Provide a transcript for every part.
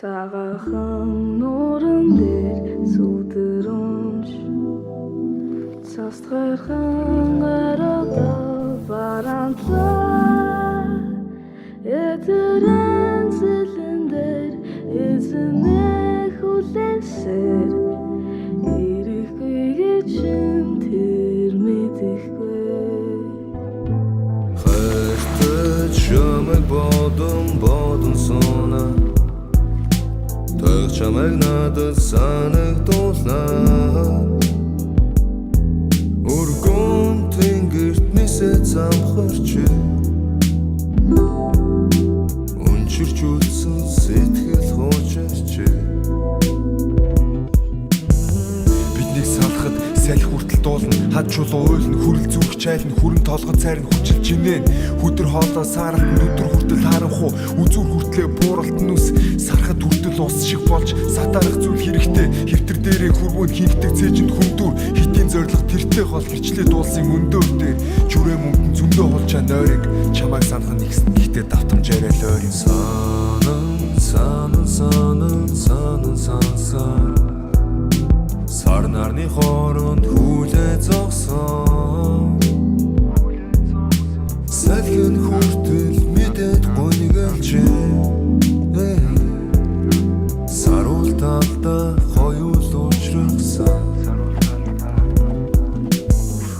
Цагаахан нууран дээр сүдэрүнж цастгархан гараа баранцаа эдэрэн зэлэн дээр эзэнэ хүлээсээр ирэхгүй гэж тэр мэдэхгүй хайртай чамайг бодон сонаа чамайг надад санагдуулнаа Өргөн тэнгэрт нисээ замхарч Өнчирч үлдсэн сэтгэл хуучирч Биднийг салахад салхи хүртэл дуулна Хад чулуу уйлна хүрэл зүрх чайлна Хүрэн толгой цайрна хүчилж инээн Хүдэр хоолоо сааралт нүдэр хүртэл харанхуу Үзүүр хүртлээ бууралт нүс Сарахад хүртэл ус шиг болж Сатарах зүйл хэрэгтэй Хэвтэр дээрээ хүрвэн хийгдэг цээжинд хүндүр Хитийн зориг тэртээ хол хичлээ дуулсан өндөр дээр Жүрээ мөнгөн зөндөө хулчаа нойрыг Чамайг санах нэгсэн гэхдээ давтамжаарай л ойрын Санан Сар нарны хооронд хүлээ зогсон Салхин хүртэл мэдээд гонёглж Саруул талдаа хоёул уучрахсан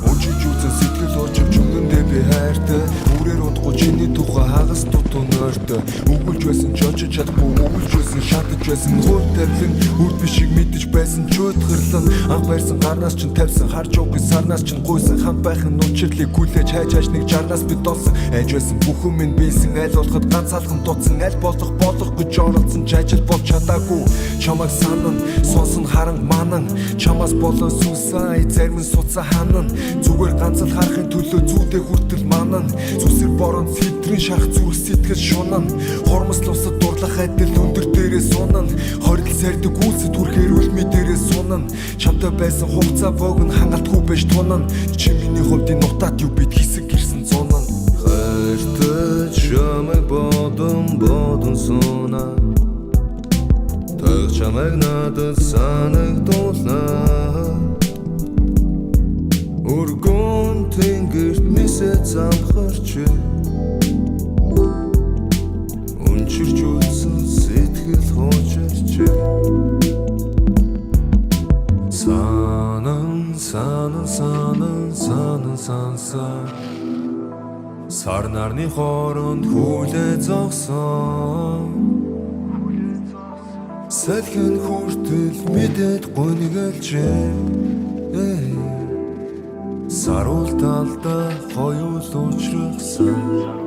Өчиж үзэн сэтгэл очивч өнгөндөө би хайртай Үрээр удахгүй чиний тухай хагас дутуу нойртой Өгүүлж байсан ч очиж чадахгүй өгүүлж байсан шатаж байсан Хууль тавилан үрд бишиг мэдэж байсан ч өдгөрлөн Анх барьсан гарнаас ч тавьсан харж уугүй сарнаас ч гуйсан Хамт байхын учирлыг хүлээж хайж нэг жарнаас бид олсон Айж байсан бүхэн минь биелсэн аль болоход ганц алхан дутсан Аль болох гэж оролцсон ч ажил болж чадаагүй Чамайг санан сонсон харан манан Чамаас болоо сүнсай зарим нь суцаа ханан Зүгээр ганц л харахын төлөө зүйдээ хүртэл манан Зүсэр борон сэтрэн шарах зүрх сэтгэл шунан Хормос лусад дурлах адил өндөр дээрээ сунан Хорил сардаг үлсэд хүрхээр үлми дээрээ сунан Чамтай байсан хугацаа вогн хангалтгүй байж тунан Чи миний хувьдын нутаад юу бид хэсэг гэрсэн зунан Хайртай чамайг бодон сонаа Таг чамайг надад санагдуулнаа Өргөн тэнгэрт нисээ замхарч Өнчирч үлдсэн сэтгэл хуучирч Санан Сар нарны хооронд хүлээ зогсон Салхин хүртэл мэдээд гонёглж Саруул талдаа хоёул уучрахсан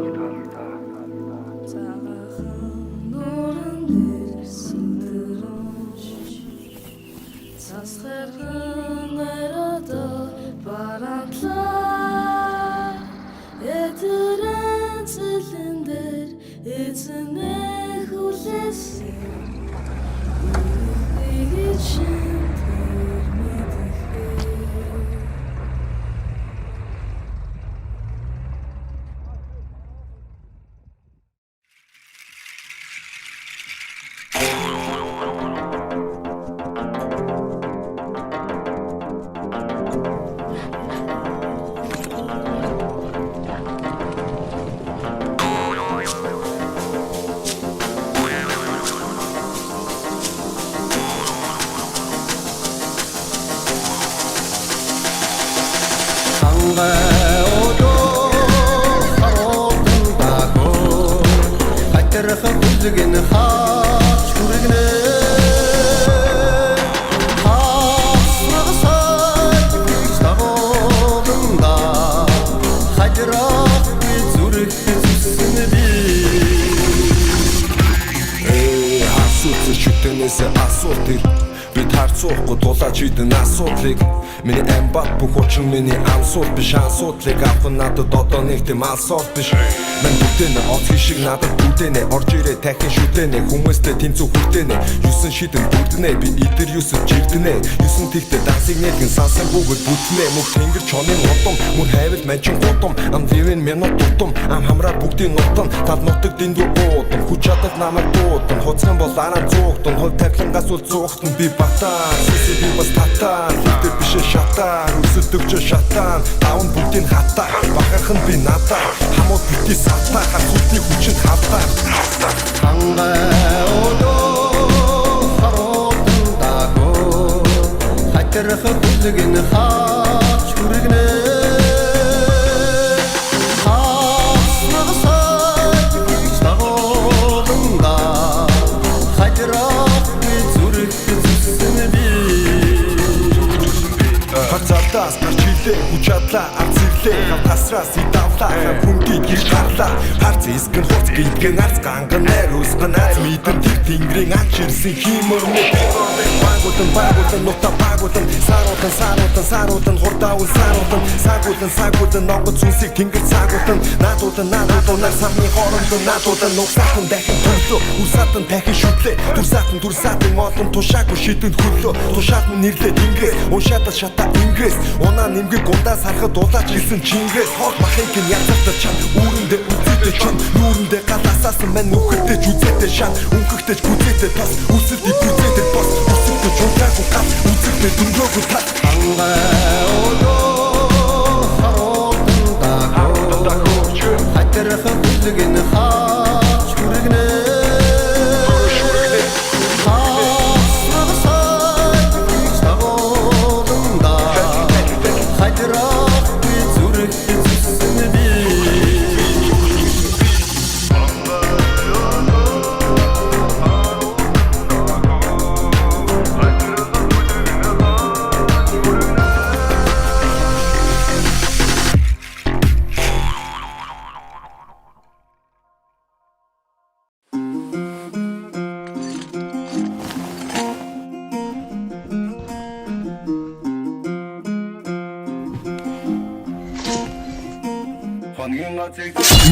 харцуухгүй дулааж идэн асуудлыг миний амбат бүх учир миний ансууд биш асуудлыг авах надад одоо нэг тийм алсууд биш мен бүтэнэ от шиг надад бүтэнэ орж ирээ тахин шүтэнэ хүмүүстэй тэнцүү хүртэнэ 9 шидэн бүрдэнэ би идэр юусэд жирдэнэ 9 тэгтээ дансыг нэгэн сансан бүгд бүтнэ мөх тэнгэр чонын удам мөр хайвал манчин гудам I'm living минут дутам I'm хамраа бүгдийн нутан тав нутаг дэндүү буудам хүч чадах намайг дуудам хоцгон бол араа зуугтан хол тавилангаас үл зуугтан би батаа сүсэ би бас татаа лидер бишээ шатаа үсэлдэгч шатаа даун бүгдийн хатаа бахархан би надаа хамууд бити сатаа хацуултыг хүчит хатаа хангай одоо харуудан дагоо хатарх бүлгэн хаач хүргэнэ Хацаатаас гарч хилээ хүчадлаа арцэрлээ хавтасраас идавлаа хүндийг их гарлаа харц искэн хуц гидгэн арц ганган найр усган аз мэдэн тэр тэнгэрийн ач ирсэн химөрнө багуудан нутаа багуудан сааруудан хурдаавал саагуудан нонгод зүнсийг тэнгэр цаагуудан наадуудан нар самны хоорондоо наадуудан нугсаатан дахин төрлөө усаатан дахин шүтлээ дурсаатан моолон тушаагүй шидэнд хөрлөө тушаат минь нэрлээ тэнгэрээс уншаатал шатаа ингээс унаа нэмгэг гундаас харахад дулаач ирсэн чингээс хор махыг нь язартаа чам үүрэндээ үзээтэй чам нүүрэндээ галаасаасан мань нүхэтэй ч үзээтэй шан өнгөхтэй ч гүзээтэй тос үсэлд ипүзээтэй бос үсэлдээ чулаагүй гал үзэгтэй дүнлөөгүй тал хангай одоо харуудан дагоо хатарх бүлгэн хаач хүргэнэ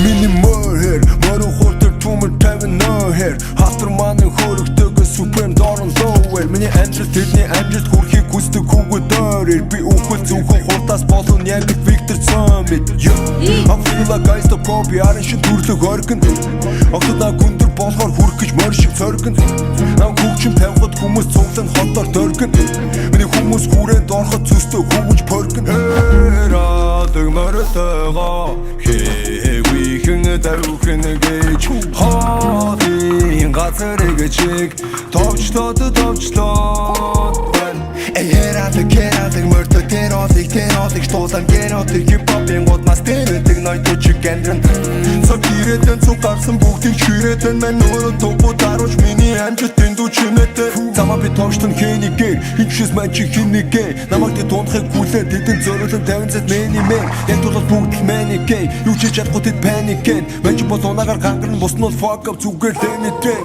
Миний мөр мөрөн хурдэр түмэр тавин нөхөр хатар маань хөрөгдөг супер дорн лоуэр миний амжилт тэдний амжилт хүрхийг хүсдэг хүүгүүд дөөрэр би үхэл зөвхөн хурдаас болон яг Виктор Цомит I'm feel like I stop copy арын шиг төрлөг оргин огтдаа гүндэр болохоор хүрх гэж мөр шиг цоргин нам хүүгчим тавихад хүмүүс цуглан хотоор дөргин миний хүмүүс хүрээнд ороход зүстөө хүүгж поргин дэг мөрөтөгөө хэвийхэн тавихын гэж хаалийн газрыг чиг товчлоод Эрадэг мөртөг тэролыг штуулан гэнотыг хипхопын гудмас тэрэтэг нойтоо чигэндрэн Цог ирээдэн цуг гарсан бүгдийг чирээдэн мэн өөрөө топо дарууч миний амжилт дэндүү чинэтэ Замаа би товчлон хэнийгээ хинчээс мань чи хинийгээ намайг тэ тунахыг хүлээ тэдэн зөриөлөн 50 мэний мэн яг тул бүгд л мэнигээ юу ч чадахгүй тэд паникэн мань ч бол унаагаар гангарн бус нь бол fuck up зүгээр лэнэтэй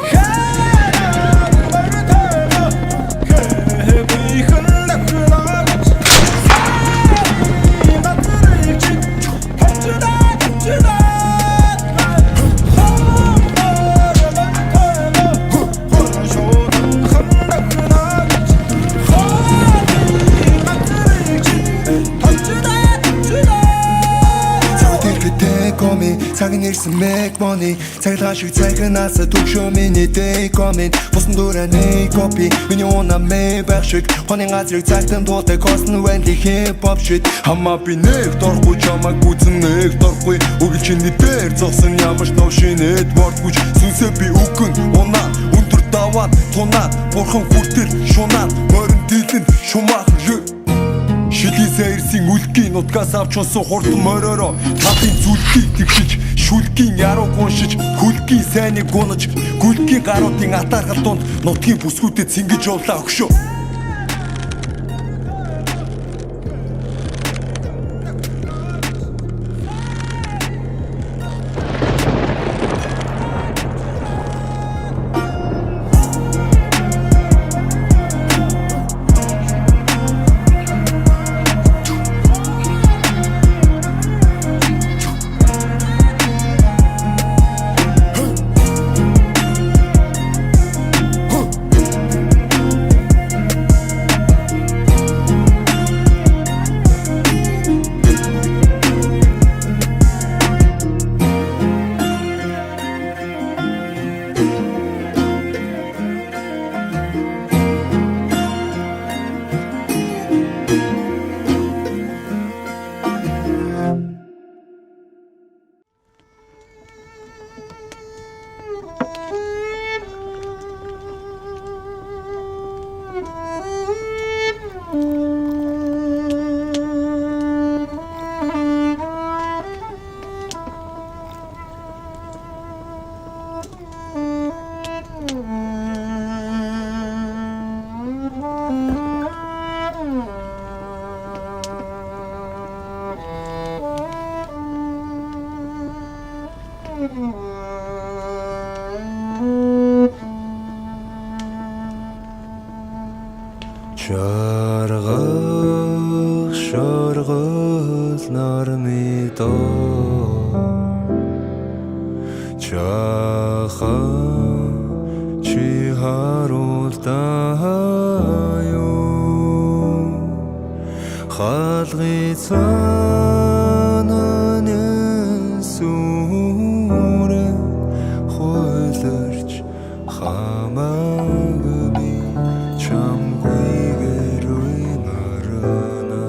Цагийн ирсэн make money Цаглаа шиг цагнаасаа төгшөө миний day coming Бусан дураа нэг copy Миний унаа мэй байх шиг Хоны газрыг цагтан туутай Косн вэнли hip hop shit Хамаа би нэг дорхгүй чамаг гүзэн нэг дорхгүй Өгөл чиний дээр зогсон ямар ч новшин network гүж Сүнсээ би үгэн унаа Өндөр даваад тунаад Бурхан хүртэл шунаад Морин дилэн шумаах Шилисээ ирсэн үлгийн нутгаас авч унсан хурдан моророо Татын зүлгийг тэгшиж Шүлгийн ярууг уншиж Хүлгийн сайныг гунаж Гүлгийн гаруудын атаархал дунд Нутгийн бүсгүүдэд цингэж явлаа өгшөө Шаргах шаргал нармидоо Чаха чи харуултаа Халгы цаананы сүрэ хойлорч хамааг би чамгүйгээр уйнарана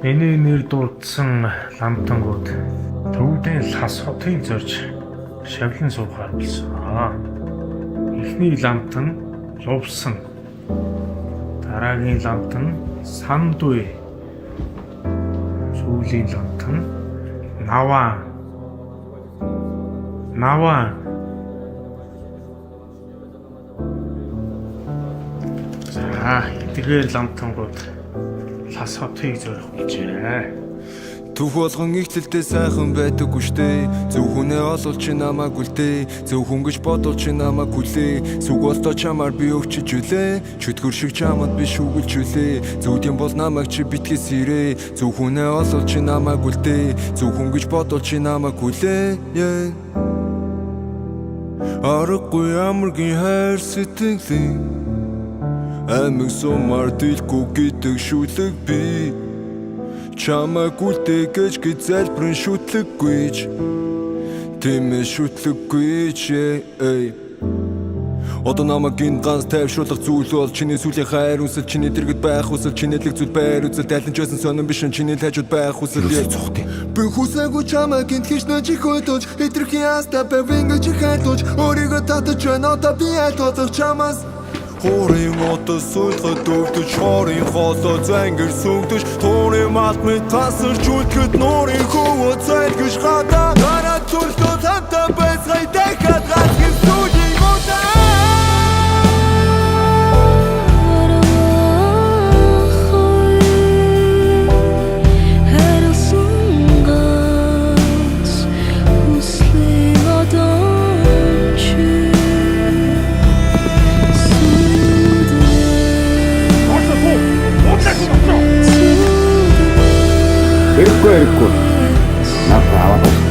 Миний нэр дуудсан ламтангууд төвдөө лас хотын зорж шавлан суухаар болсон. Эхний ламтан лувсан. Дараагийн ламтан сандуй. Сүүлийн ламтан наваа. За, эдгээр ламтангууд лас хотыг зорих гэжээ. Түх болгон ихтэлтэй сайхан байдаггүй штэ. Зөв хүнээ олвол чи намайг үлдээ. Зөв хүн гэж бодвол чи намайг хүлээ. Сүг болтоо чамаар би өгчөж үлээ. Чөтгөр шиг чамд би шүүгүүлж үлээ. Зөвдийн бол намайг чи битгээс ирээ. Зөв хүнээ олвол чи намайг үлдээ. Зөв хүн гэж бодвол чи намайг хүлээ. Аргагүй амаргийн хайр сэтгэлийн амиг сумаар дэлгүй гэдэг шүлэг би Чамайг үлдээ гэж залбирэн шүтлэггүйч Тэмээ шүтлэггүйч Одоо намайг энэ ганц тайвшруулах зүйл бол чиний сүлийн хайр үнсэл чиний дэргэд байх хүсэл чиний лэг зүйл байр үзэл тайлан ч байсан сонирн биш чиний тайжууд байх хүсэл Би хүсээгүй чамайг энд хийж нэж их хөдөлж Итрхийн яста бэвинг чи хайлуулж Өөрийгөө татаж байна одоо би айлтгах чамаас Хорийн отос суулгад өвдөж хорийн хоолоо зангэр сүгдэж Туурын матмын тасарч үлдэхэд нуурын хөвөө зайлгэж гадаа Гараа түлхтөө хамтаа байцгай дахиад галхин сүлийн удаа Эрэггүй. Надад аваад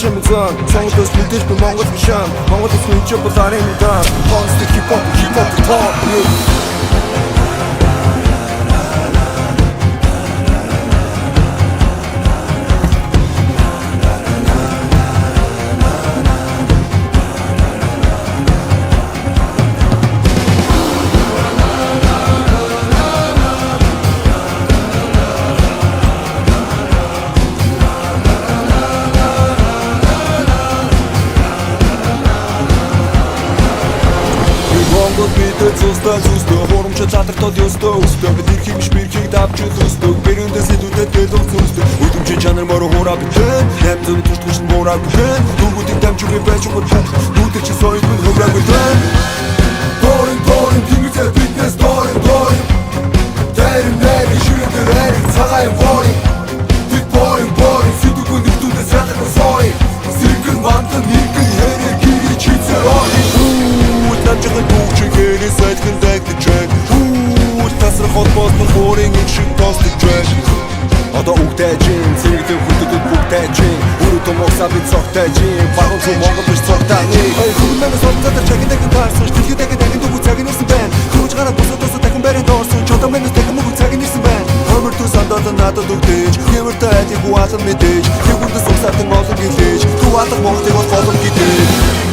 чамд зон Сонголоос мэдээж би Монгол бишэн Монгол эсмийн ч бол арын дан Монстер хип-хоп топ Зүстэй хоромч задртол ёстой өстой бид ирэх биш бэрхийг давж өстой бэрэндээс илүүдэд дэлгүүр зүстэй өдөржин чанар мороо хураа битэн нэмзэн тушгүйш мораа битэн нүгүүдийг дамжгүй байж гот нүдэр чи соёл минь хөвраг битэн Boring тиймээс фитнес boring Дайр ширээр цагаан boring сэтгүүн нэгтүүдээ сатах сой сэргэн вантан нэгэн хэрэг гэрээ чицээ Намжихын түүчгээрээ сайлхан дайгдаг чаг Тасрах холбоос нь хуурын их шиг тостдаг чаг Одоо үгтэйжин, цэрэгтэй хүндэд бүгтэйжин Бүрүү томоксаа бид цогтайжин Багын цүү Монгол биш цогтайни Хөрмэнээс олцадар чагиндаг таарсан Штилхидэг дагин дүүг цагин ирсэн байна Хөрж гараад босодоос дахин барин доорсон Чодомэнээс дахин мөг цагин ирсэн байна Хомер түү сандаад надад өгдөөж Хэмэртэй айдын хуаалан мэдээж Хэмгүндээс угсаатан олон гэлээж Хуваалах Монголыг бол голом гэдэж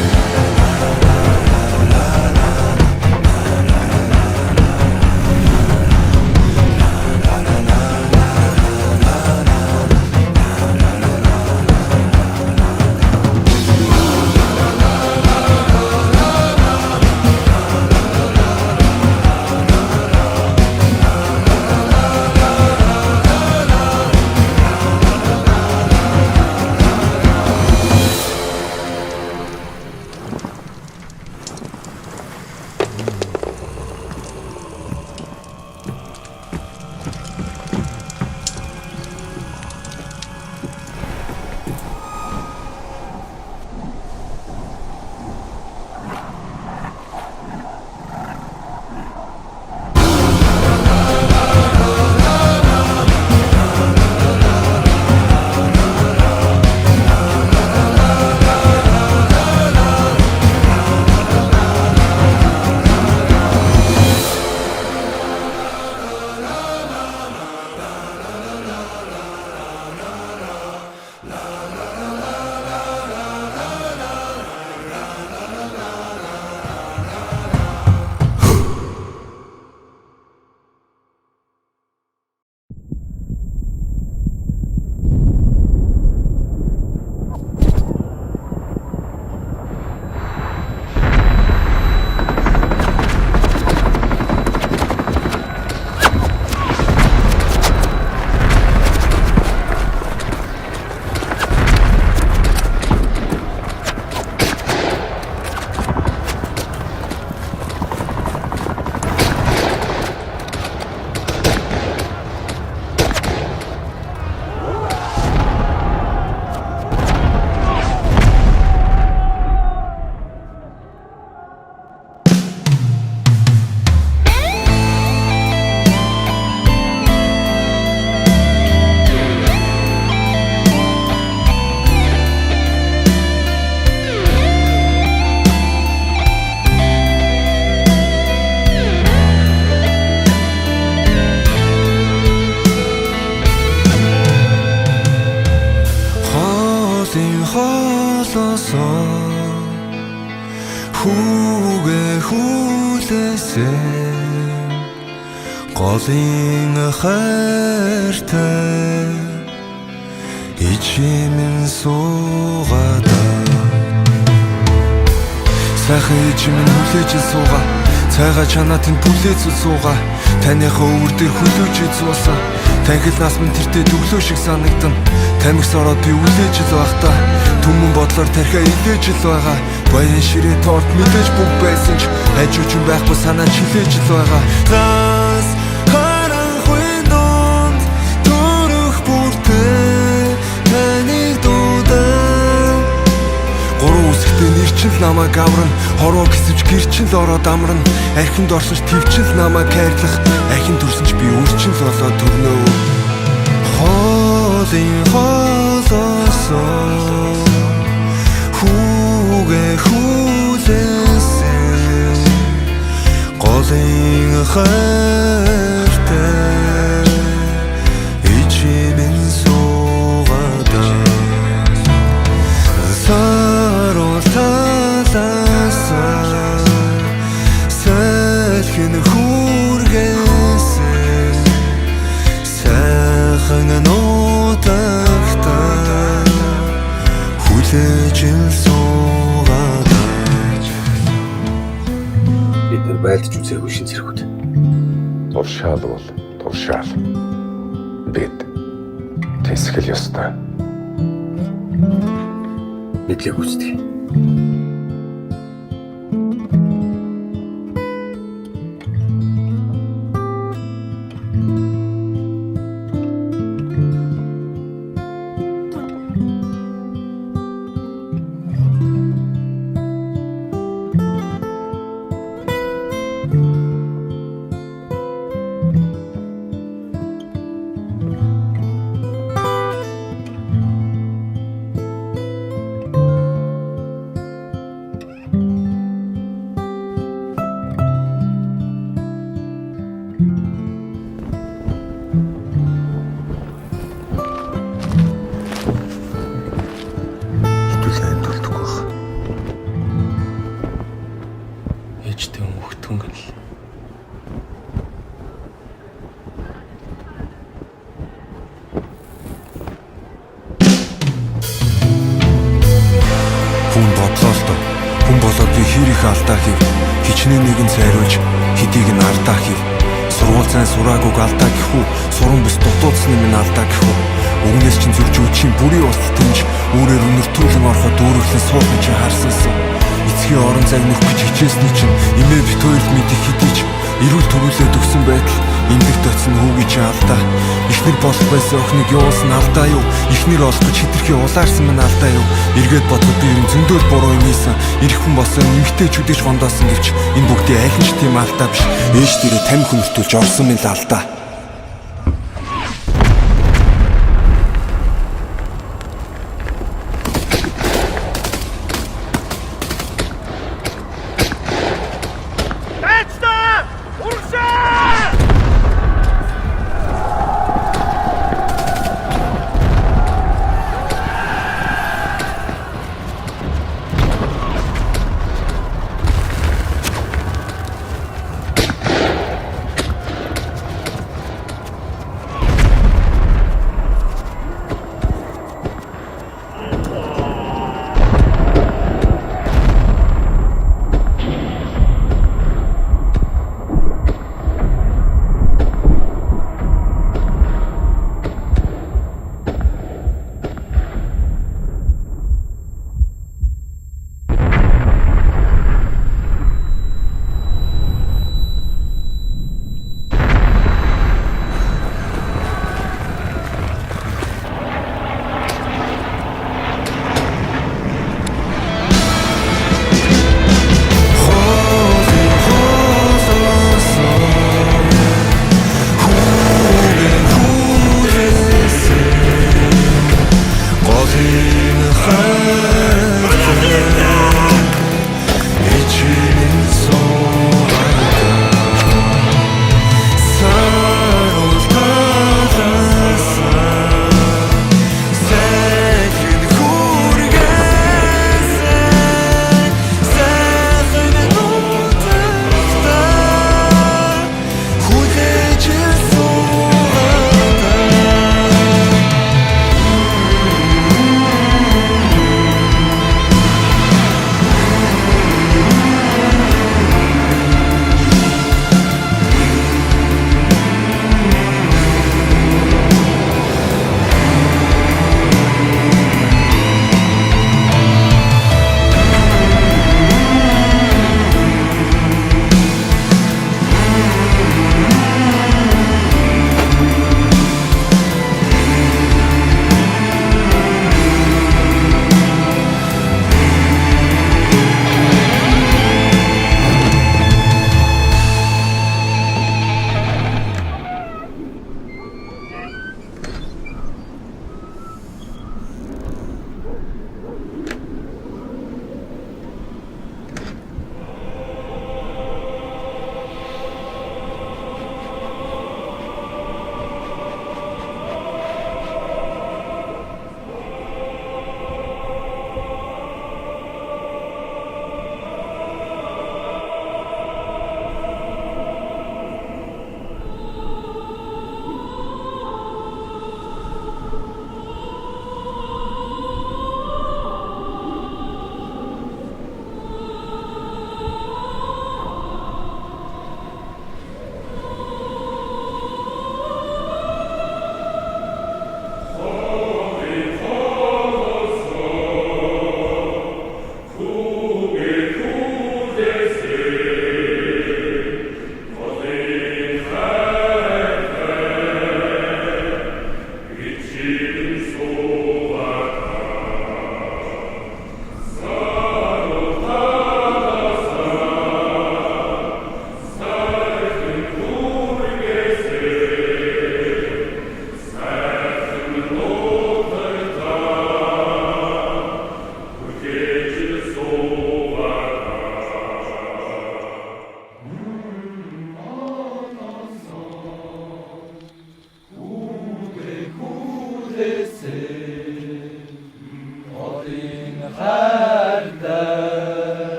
Голын хайртай ичимэн суугаада сайхан ичимэн хүлээж суугаа цайгаа чанаатын бүлээц суугаа таныхаа өвөр дээр хөлөөж зуусан танхил нас минь тэртээ төглөө шиг санагдана тамхис ороод би үлээж л байхдаа түмэн бодлоор тархиа илээж л байгаа баян ширээ торт мэдээж бүгд байсан ч ажуучин байхгүй санаа чилээж л байгаа Нэрчил намайг авран хороо гисвч гэрчил ороод амран архинд орсонч твчил намайг хайрлах архин төрсөнч би үрчил болоод төрнөө хоолын хоолоосоо айлдж үзээгүй шин зэрэгүүд. Туршаал бол туршаал. Бид тэсгэл ёстой. Мэдлэг үздэг. Ээжтэй өмгтөн гэл. Хүн бодлоо л доо. Хүн болоод би хэр их алдаа хийв. Хичнээн нэгэн сайруулж хэдийг нь алдаа хийв. Сургууль зайн сураагүйг алдаа гэх үү? Суран бис дутуудсны минь алдаа гэх үү? Өгнөөс чинь зурж үчийн бүрийн устд тэнж өөрөөр өнөртүүлэн ороход өөрөглөн суухан чинь харсансан. Эцгийн орон зайг нөх гэж хичээсний чинь имээ бит хоёрт мэдих хэдий ч эрүүл төрүүлээд өгсөн байтал эндэгт очсон хүүгийн чинь алдаа. Эхнэр болох байсан охиныг явуулсан алдаа юу? Эхнэр олох гэж хитрхи улаарсан мань алдаа юу? Эргээд бодоход би юм зөндөл буруу юм ийсэн. Ирэх хүн болсон эмгтээчүүдийг гондоосон гэвч энэ бүгдийн аль нь ч тийм алдаа биш. Ээж дээрээ 50 хүн өртүүлж орсон мэн л алдаа.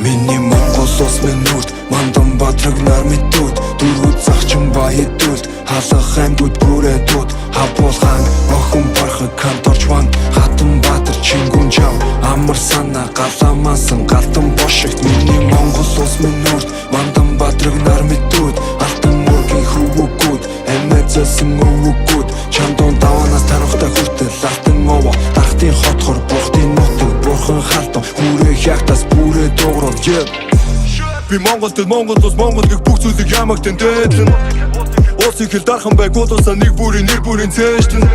Миний Монгол улс минь нүрт мандан бадраг нар мэдүүд дөрвөд загчин баядүүлд халах аймагуд бүрээдүүд хавуулгаан охин бархаг канторчван хатан баатар чингүн жав амар санаа галамаасан галтан бошигт миний Монгол улс минь нүрт мандан бадраг нар мэдүүд алтан мөргийн хөвгүүд эмэзэсэн өвгүүд чандон даванаас тарахтай хүртэл алтан ова тахтын хотхор бурхтын нутаг бурхан халтан хүрээ хягтас бүрээ дуурал Би Монголд Монгол улс Монгол гэх бүх зүйлийг ямагтэн дээдлэн Улсыг хэл дархан байгуулсан нэг бүрийн нэр бүрийн цээжлэн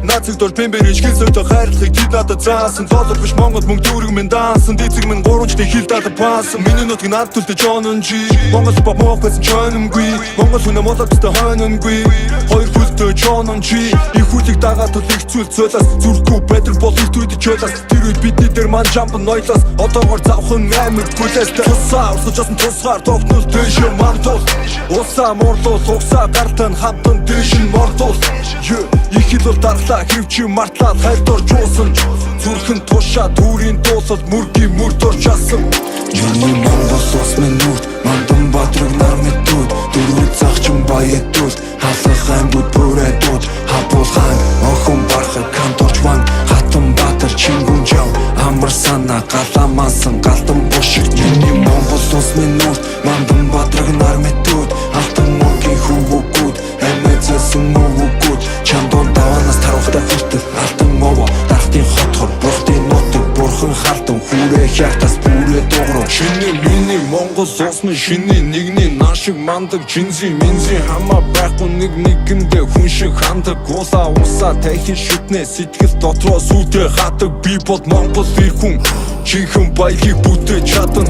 Нацыг дор пэмбэрийн шгил сөйдө хайрлахыг тэд надад заасан Доллар биш Монгол мөнгө дүүрэг минь даасан Дийцэг минь гуравчдын хил дата паасан Миний нутгийг над төлтө чонон чи Монгол бах моох байсан чононгүй Монгол хүнэ молодтой хойнонгүй Хоёр бүлтөө чонон чи Их хүлийг дагаад тул их зүйл цойлаас Зүрхгүй бэдэр бол их түйд чойлаас Тэр үед бидний дээр ман жампан нойлоос Одоогоор завхан амир гүлээстэй Тусаа урсаж асан тусгаар тогтнол дэшэ мантул Усаа мурлуул угсаа гартан хамтан дэшин мордуул Их хил бол дархлаа хөвчи мартлаад хайрдор жуусан Зүрхэн тушаа түүрийн дуулал мөргийн мөр дорчаасан Миний Монгол улс минь нүрт мандан бадраг нар мэдүүд дөрвөд загчин баядүүлд халах аймагуд бүрээдүүд хавуулгаан охин бархаг канторчван хатан баатар чингүн жав амар санаа галамаасан галтан бошигт Миний Монгол улс минь нүрт мандан бадраг нар мэдүүд алтан мөргийн хөвгүүд эмэзэсэн өвгүүд чандон даванаас тарахтай хүртэл алтан ова тахтын хотхор бурхтын нутаг бурхан халтан хүрээ хягтас бүрээ дуурал Шиний миний Монгол улс минь шиний нэгний наа шиг мандаг чинзи минзи хамаа байхгүй нэг нэгэндээ хүн шиг хандаг гуулаа усаа тахин шүтнэ сэтгэл дотроо сүдэ хатаг би бол Монгол ир хүн чихэн баягийг бүтээж чадан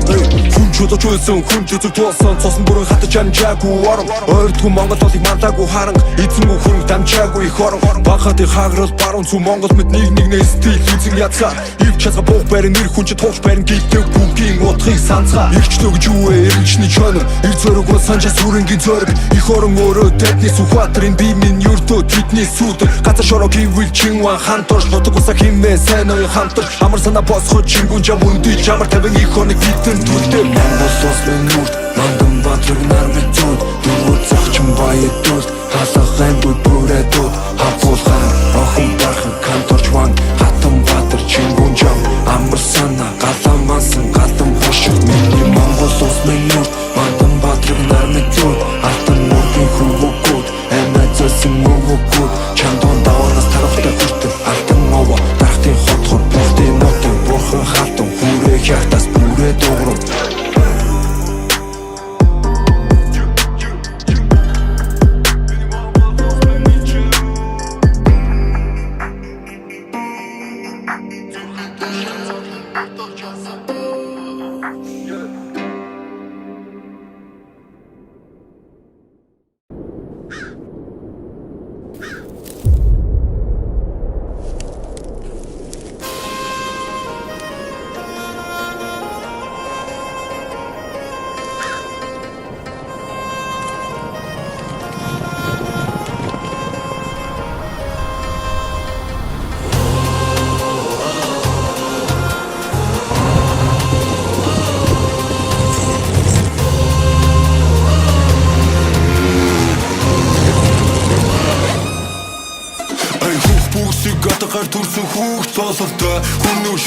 хүн чулууч байсан хүн зүзэг туулсан цосон бүрэн хатаж амжаагүй орон ойртгүй Монгол толыг мандаагүй харан эзэнгүй хүн дамжаагүй их орон багахад их хаграл баруун зүү Монгол мэд нэг нэгнээ стил эзэн язгаа ив чазга буух байрын нэр хүн чи тууч байрын гівдэг бүгдийн утгыг санацгаа ирчлөө гэж юу вэ эргэлжний чонор ир зөрөг бол санжаа сүрэнгийн зөрөг их орон өөрөө тэдний сүхбаатарын би минь юрдөө тэдний сүдэг газар шороо гіввэл чинван хантурш нутаг усаа химээ сайн оюун хамтар амар санаа босход чингүн жам үндий жамар тавин их хоног битэн түлдээ Монгол улс минь нүрт мандан бадраг нар мэдүүд дөрвөд загчин баядүүлд халах аймагуд бүрээдүүд хавуулгаан охин бархаг канторчван хатан баатар чингүн жав амар санаа галамаасан галтан бошигт Миний Монгол улс минь нүрт мандан бадраг нар мэдүүд алтан мөргийн хөвгүүд эмэзэсэн өвгүүд чандон даванаас тарахтай хүртэл алтан ова тахтын хотхор бурхтын нутаг бурхан халтан хүрээ хягтас бүрээ дуурал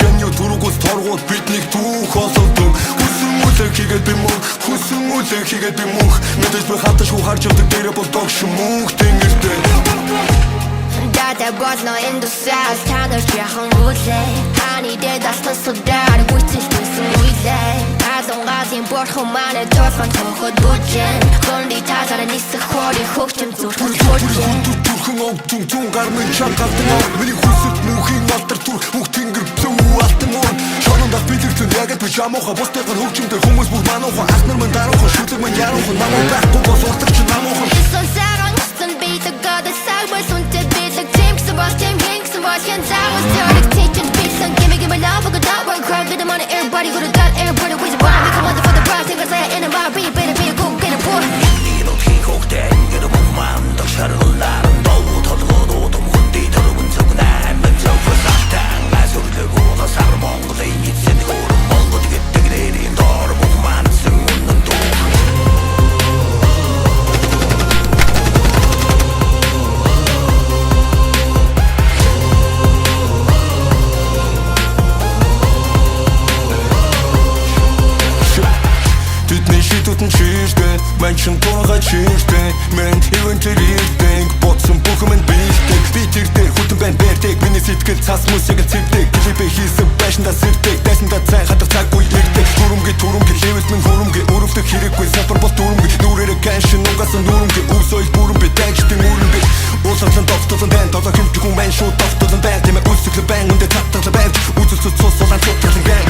шаньо түргүүс торгууд биднийг түүх олдсон хүсэн үлэг хийгээд би мөнх хүсэн үлэг хийгээд би мөнх мэдээж би хатаж харж явдаг дээрээ бол догш мөнх тэнгэртэй There was no in the south, time to try on woodlay. Honey, did I still so dark, which is losing relay. I don't got in board home on a door from Toho Budgen. Only ties are in this holy hooked him to Budgen. Түрхэн огтун тун гармын чангалдан ор миний хүсэлт мөнхийн алдар түр бүх тэнгэр зүү алтан ор шонондас билэрсэн яг л жамууха бусдыг хөгжимтэй хүмүүс бүр мануухан ах нар мань даруухан шүлэг мань яруухан намайг байхгүй бол уртагч намуухан Сон саран сон би the god the sideways on the beat like James was Tim Hanks and was Ken Towers direct teaching peace and give me love I got one crowd get the money everybody go to God everybody with the why we come on for the price because I in a bar be better be a go get a boy 이노 티곡대 이노 몸만 더 샤르올라는 너무 더더더 동군디 더러운 적은 안 멈춰서 사탕 마술 들고 너 사람 먹고 내 인생 고름 먹고 되게 되게 내린 너를 몸만 쓰는 도 Бидний шийдвэртэн чиртэй Манчин туурга чиртэй Мен ивэнтэр ирдэг Бодсон бүх юм бийдэг Би тэр дээр хүтэн байн бэрдэг Миний сэтгэл цас мусыг цэвдэг Клипэ хийсэн байшинда сэрдэг Дайсанда цай хатар цаггүй ирдэг Түрэмги левэлт минь хөрөмги Өрөвдөх хэрэггүй сапар бол түрэмги Нүрээрэ кэншин угасан нүрэмги Өв соёл бүрэмби Дайчдын үрэмби Уулсарлан довтолон дайн Долоо хэмтэг хүн мэн шууд довтолон байн Тэмэ үлсэглэн байн Үндэ татгалан байн Үзэлцэл цус солан цутралан байн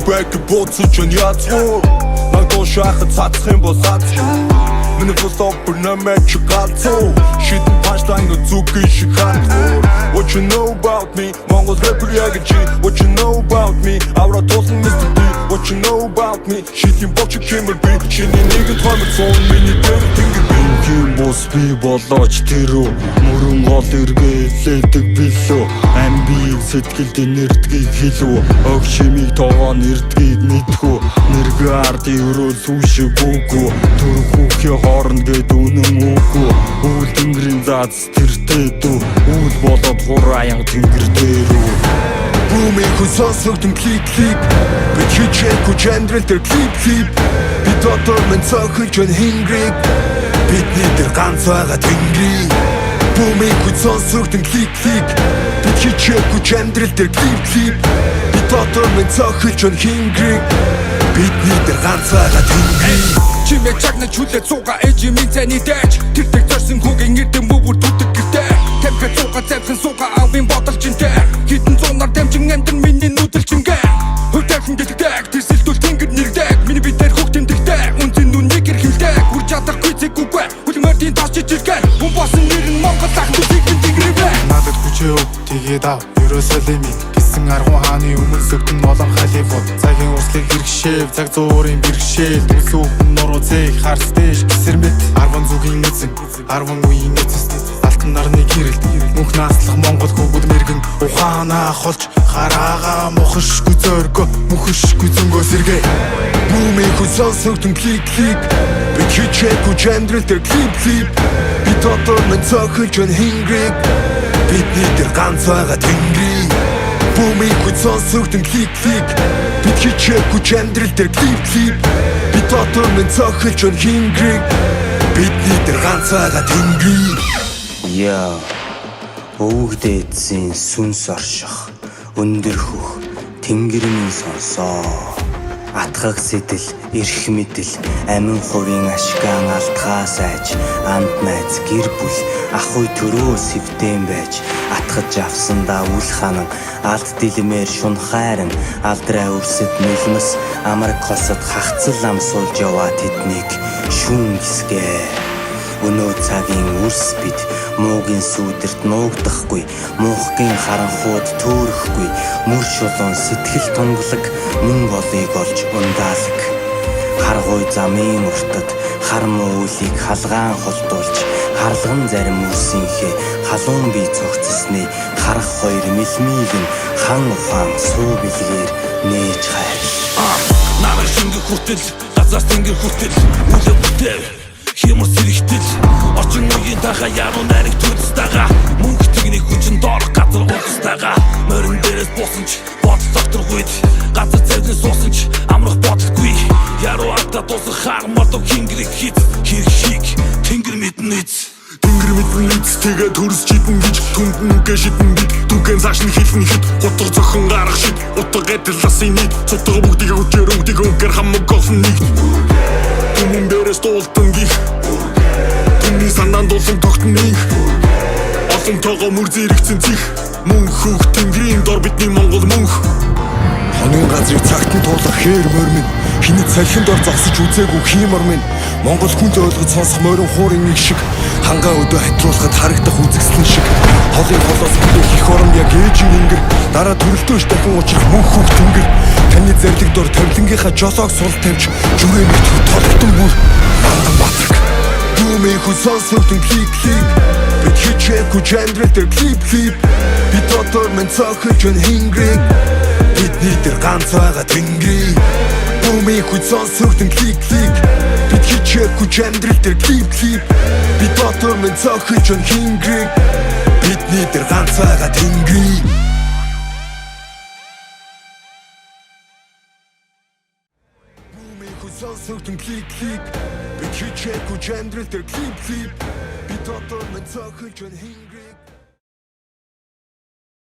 Бэк боцож яцгүй Наг дошахад цацх юм бол цацгүй Миний фостop нэмэж галцгүй Шитэн панчлайн зүгэн шиг хатгүй What you know about me Монгол рэпер яг чи What you know about me Авра тосон Mr. D What you know about me Шитэн бочиг хэмэр би Шиний нэгэн томер сон миний дээр тэнгэр би Ингийн бос би болооч тэрөө Мөрөн гол эргээ лээдэг билүү Амбиг сэтгэлд нэрдгийг хэлүү Ог шимиг тоогоо нэрдгийг мэдхүү Нэргэ ард өрөө сүүшиг үгүй Төрхүүхээ хоорно гэд үнэн үгүй Үл тэнгэрийн зац тэртэй дүү Үл болоод хураян тэнгэр дээрүү Бүүмийн хүн сонсогдон клип Би чичээгүй чандрал дээр клип Би дотор мен цохилж өн хингриг Бидний дээр ганц байгаа тэнгэрийг Бүүмийн хүн сонсогдон клип Би чичээгүй чандрал дээр клип Би дотор мен цохилж өн хингриг Бидний дээр ганц байгаа тэнгэрийг Чимээ чагна чүлээ цуга эжи минь цайны дайч Тэр дэг зорсон хүүгийн эрдэм бүр түдэг гэртэй Темпэ цуга цайвхан суга авын бодолж интэй Хитэн зуунаар дамжин амтэн миний нүдэлж ингээ Хөлтэйхэн гэлдэг тэрсэлдүүл тэнгэр нэрдэг Миний битэр хөх тэмдэгтэй Үнцэн нүнийг эрхэлдэг Үр чадахгүй цэггүйгүй Хүлмэрдийн тас чичилгэн Хүн босон нэр нь Монгол ахын түсийг тэнгэрээ Надад хүчээ өг тэгээд ав Ерөөсөө леми Ирсэн аргу хааны өмнө сөгдөн олон Холливуд Цагийн урслыг хэрэгшээв, цаг зуурын бэрхшээл Төсөөхөн нуруу зээх, харстэш, гисэр мэт 10 зүгийн эзэн, 10 үеийн эцэс Алтан нарны гэрэлт, мөнх нааслах Монгол хөвгүүд мэргэн Ухаанаа холж, хараагаа мухашгүй зөргөө Мөхөшгүй зөнгөө сэргээ Бүүмийн хүсэл сөгдөн клик Би хичээгүй жандрал дээр клип Би дотор минь цохилж өн хингриг Бидний дээр ганц байгаа тэнгэрийг Бүүмийн хүсэл сөгдөн клик Би хичээгүй жандрал дээр клип Би дотор минь цохилж өн хингриг Бидний дээр ганц байгаа тэнгэрийг Яа. Өвгдээдсийн сүнс орших. Өндөр хөх тэнгэрийн сонсоо. Атгах сэтэл, эрх мэдэл, амин хувийн ашгаан алтгаас айж, амт найз гэр бүл, ахуй төрөө сэвтэн байж, атгаж авсандаа үл ханан, алд дилмээр шун хайран, алдраа өрсөд нулимс, амарг хосод хахцал ам суулж яваа тэднийг шүүн гисгээ. Өнөө цагийн үрс бид муугийн сүудэрт нуугдахгүй муухгийн харанхууд төөрөхгүй мөр шулуун сэтгэл тунгалаг мөн болыг олж ундаадаг харгуй замын уртад хармуу үлийг халгаан холдуулж харлган зарим үрсийнхээ халуун бие цогцсны харах хоёр мэлмийг нь хан ухаан суу бэлгээр нээж хайр Намайг шингэх хүртэл газар тэнгэр хүртэл үлээ бүтэв Хэмэр сэрэгтэл Орчин үеийн тахаа яруу найраг төлстагаа Мөнх тэгний хүчин доорх газар уулстагаа Морин дээрээс буусан ч бодол докторгүйд Газар цэвлэн суусан ч амрах бодолгүй Яруу артаа дуусах хармардав хингэрэг хит Хэрэг шиг тэнгэр мэдэн эз Тэнгэр мэдэн эз тэгээ төрс чидэн гэж Түндэн үгээ шидэн бит Түгэн цааш нь хэлэн хит Утга зохин гарах шид Утга гэтэл нийт Цутга бүгдийг өчээр өнгөдийг өнгөр хамаг олсон нийт Түмэн дээрээс дуултан гих Түмний санаанд дуулсан тогтон нэг Олон тоогоо мөр зэрэгцэн цих Мөнх хөх тэнгэрийн дор бидний Монгол мөнх Хонын газрыг цагтан туулах хээр морь минь Хинэд салхинд ор зогсож үзээгүй хиймор минь Монгол хүнд ойлгож сонсох морин хуурын нэг шиг Хангаа өдөө хатруулахад харагдах үзэсгэлэн шиг Холын холоос бүлээх их орон яг ээжийн ингэр Дараа төрөлтөөш дахин учрах мөнх хөх тэнгэр Таны зарлиг дор тавилангийнхаа жолоог сул тавьж Жүрээ мэт толготон бүр Мандан батраг Бүүмийн хүсэл сөгдөн клик Би хичээгүй жандрал дээр клип Би дотор минь цохилж өн хингриг Бидний дээр ганц байгаа тэнгэрийг Бүүмийн хүсэл сөгдөн клик Би хичээгүй жандрал дээр клип Би дотор минь цохилж өн хингриг Бидний дээр ганц байгаа тэнгэрийг Хүсэл сөгдөн клик Би хичээгүй жандрал дээр клип Би дотор минь цохилж өн хингриг